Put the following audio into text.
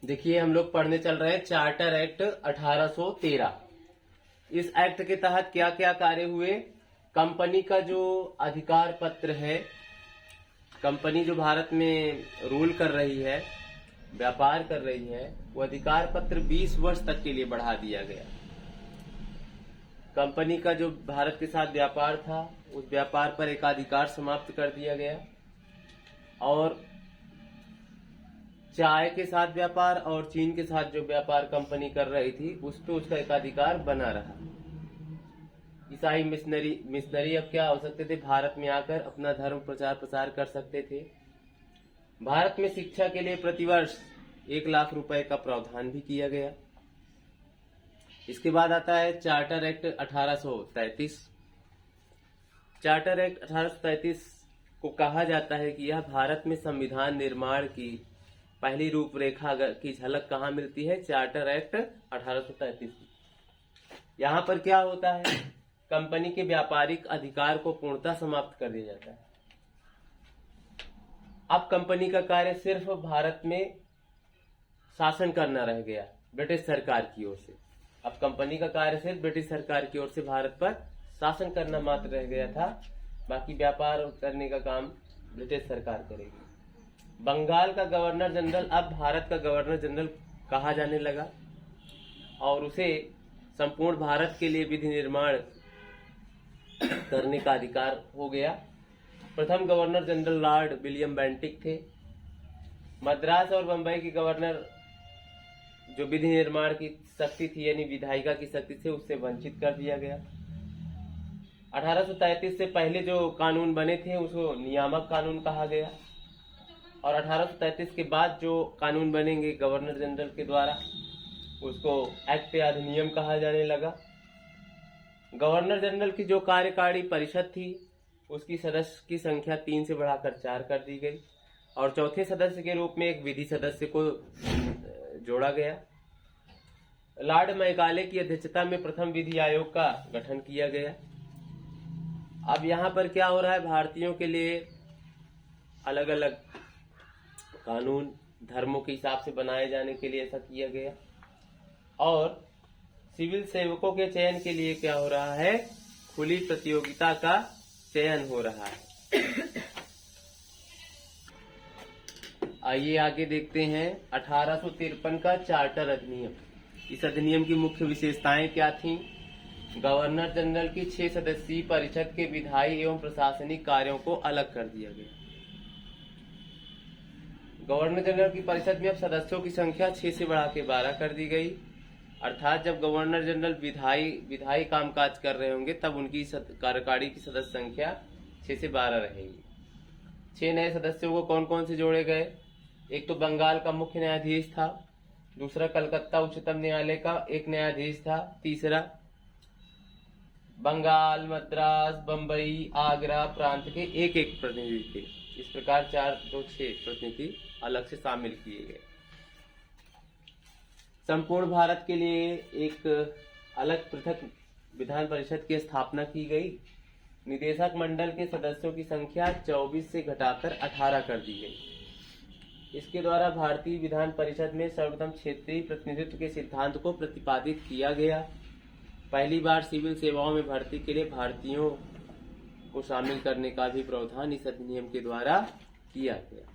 देखिए, हम लोग पढ़ने चल रहे हैं चार्टर एक्ट 1813। इस एक्ट के तहत क्या क्या कार्य हुए। कंपनी का जो अधिकार पत्र है, कंपनी जो भारत में रूल कर रही है, व्यापार कर रही है, वो अधिकार पत्र 20 वर्ष तक के लिए बढ़ा दिया गया। कंपनी का जो भारत के साथ व्यापार था, उस व्यापार पर एकाधिकार समाप्त कर दिया गया और चाय के साथ व्यापार और चीन के साथ जो व्यापार कंपनी कर रही थी, उस पर उसका एकाधिकार बना रहा। ईसाई मिशनरी अब क्या हो सकते थे, भारत में आकर अपना धर्म प्रचार प्रसार कर सकते थे। भारत में शिक्षा के लिए प्रतिवर्ष 1 लाख रुपए का प्रावधान भी किया गया। इसके बाद आता है चार्टर एक्ट 1833। चार्टर एक्ट 1833 को कहा जाता है कि यह भारत में संविधान निर्माण की पहली रूपरेखा की झलक कहाँ मिलती है, चार्टर एक्ट 1833। यहाँ पर क्या होता है, कंपनी के व्यापारिक अधिकार को पूर्णतः समाप्त कर दिया जाता है। अब कंपनी का कार्य सिर्फ भारत में शासन करना रह गया ब्रिटिश सरकार की ओर से। अब कंपनी का कार्य सिर्फ ब्रिटिश सरकार की ओर से भारत पर शासन करना मात्र रह गया था, बाकी व्यापार करने का काम ब्रिटिश सरकार करेगी। बंगाल का गवर्नर जनरल अब भारत का गवर्नर जनरल कहा जाने लगा और उसे संपूर्ण भारत के लिए विधि निर्माण करने का अधिकार हो गया। प्रथम governor general Lord William Bentinck थे। मद्रास और बंबई के गवर्नर जो विधि निर्माण की शक्ति थी, यानी विधायिका की शक्ति से, उससे वंचित कर दिया गया। 1833 से पहले जो कानून बने थे उसको नियामक कानून कहा गया और 1833 के बाद जो कानून बनेंगे गवर्नर जनरल के द्वारा, उसको एक्ट या अधिनियम कहा जाने लगा। गवर्नर जनरल की जो कार्यकारी परिषद थी, उसकी सदस्य की संख्या 3 से बढ़ाकर 4 कर दी गई और चौथे सदस्य के रूप में एक विधि सदस्य को जोड़ा गया। लॉर्ड मैकाले की अध्यक्षता में प्रथम विधि आयोग का गठन किया गया। अब यहाँ पर क्या हो रहा है, भारतीयों के लिए अलग अलग कानून धर्मों के हिसाब से बनाए जाने के लिए ऐसा किया गया और सिविल सेवकों के चयन के लिए क्या हो रहा है, खुली प्रतियोगिता का चयन हो रहा है। आइए आगे देखते हैं 1853 का चार्टर अधिनियम। इस अधिनियम की मुख्य विशेषताएं क्या थीं? गवर्नर जनरल की 6 सदस्यीय परिषद के विधायी एवं प्रशासनिक कार्यों को अलग कर दिया गया। गवर्नर जनरल की परिषद में अब सदस्यों की संख्या 6 से बढ़ा के 12 कर दी गई, अर्थात जब गवर्नर जनरल विधायी कामकाज कर रहे होंगे तब उनकी कार्यकारी की सदस्य संख्या 6 से 12 रहेगी। 6 नए सदस्यों को कौन कौन से जोड़े गए? एक तो बंगाल का मुख्य न्यायाधीश था, दूसरा कलकत्ता उच्चतम न्यायालय का एक न्यायाधीश था, तीसरा बंगाल, मद्रास, बंबई, आगरा प्रांत के एक एक प्रतिनिधि थे। इस प्रकार 4 2 6 प्रतिनिधि अलग से शामिल किए गए। संपूर्ण भारत के लिए एक अलग पृथक विधान परिषद की स्थापना की गई। निदेशक मंडल के सदस्यों की संख्या 24 से घटाकर 18 कर दी गई। इसके द्वारा भारतीय विधान परिषद में सर्वप्रथम क्षेत्रीय प्रतिनिधित्व के सिद्धांत को प्रतिपादित किया गया। पहली बार सिविल सेवाओं में भर्ती के लिए भारतीयों को शामिल करने का भी प्रावधान इस अधिनियम के द्वारा किया गया।